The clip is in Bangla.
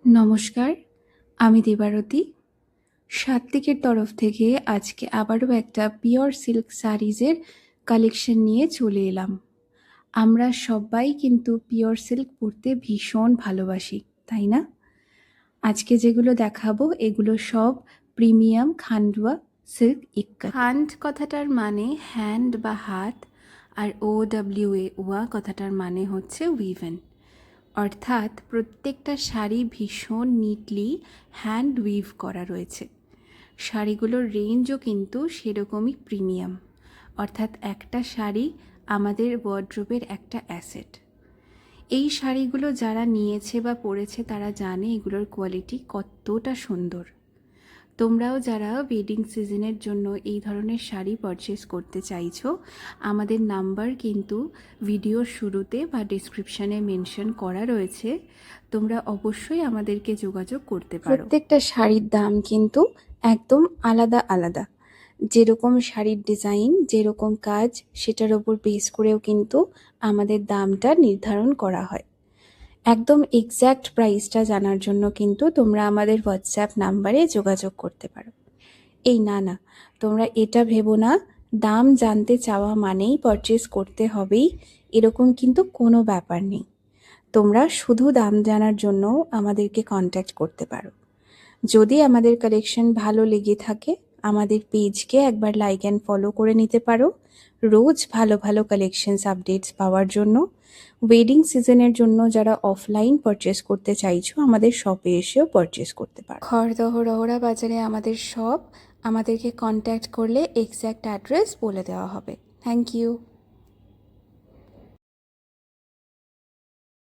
নমস্কার, আমি দেবারতী। সাত্ত্বিকের তরফ থেকে আজকে আবারও একটা পিওর সিল্ক শাড়িজের কালেকশন নিয়ে চলে এলাম। আমরা সবাই কিন্তু পিওর সিল্ক পরতে ভীষণ ভালোবাসি, তাই না? আজকে যেগুলো দেখাবো এগুলো সব প্রিমিয়াম খান্ডুয়া সিল্ক ইক্কাত। খান্ড কথাটার মানে হ্যান্ড বা হাত, আর OWA ওয়া কথাটার মানে হচ্ছে উইভেন। অর্থাৎ প্রত্যেকটা শাড়ি ভীষণ নিটলি হ্যান্ড উইভ করা রয়েছে। শাড়িগুলোর রেঞ্জও কিন্তু সেরকমই প্রিমিয়াম, অর্থাৎ একটা শাড়ি আমাদের ওয়ার্ড্রোবের একটা অ্যাসেট। এই শাড়িগুলো যারা নিয়েছে বা পরেছে তারা জানে এগুলোর কোয়ালিটি কতটা সুন্দর। তোমরাও যারা ওয়েডিং সিজনের জন্য এই ধরনের শাড়ি পারচেস করতে চাইছো, আমাদের নাম্বার কিন্তু ভিডিওর শুরুতে বা ডেসক্রিপশানে মেনশন করা রয়েছে। তোমরা অবশ্যই আমাদেরকে যোগাযোগ করতে পারো। প্রত্যেকটা শাড়ির দাম কিন্তু একদম আলাদা আলাদা। যেরকম শাড়ির ডিজাইন, যেরকম কাজ, সেটার ওপর বেস করেও কিন্তু আমাদের দামটা নির্ধারণ করা হয়। একদম এক্স্যাক্ট প্রাইসটা জানার জন্য কিন্তু তোমরা আমাদের হোয়াটসঅ্যাপ নাম্বারে যোগাযোগ করতে পারো। না, তোমরা এটা ভেবো না দাম জানতে চাওয়া মানেই পারচেস করতে হবেই, এরকম কিন্তু কোনো ব্যাপার নেই। তোমরা শুধু দাম জানার জন্য আমাদেরকে কন্ট্যাক্ট করতে পারো। যদি আমাদের কালেকশন ভালো লেগে থাকে আমাদের পেজকে একবার লাইক অ্যান্ড ফলো করে নিতে পারো। রোজ ভালো ভালো কালেকশনস আপডেটস পাওয়ার জন্য ওয়েডিং সিজনের জন্য যারা অফলাইন পারচেস করতে চাইছো আমাদের শপে এসেও পারচেস করতে পারো। খড়দহ রহরা বাজারে আমাদের শপ। আমাদেরকে কন্ট্যাক্ট করলে এক্স্যাক্ট অ্যাড্রেস বলে দেওয়া হবে। Thank you.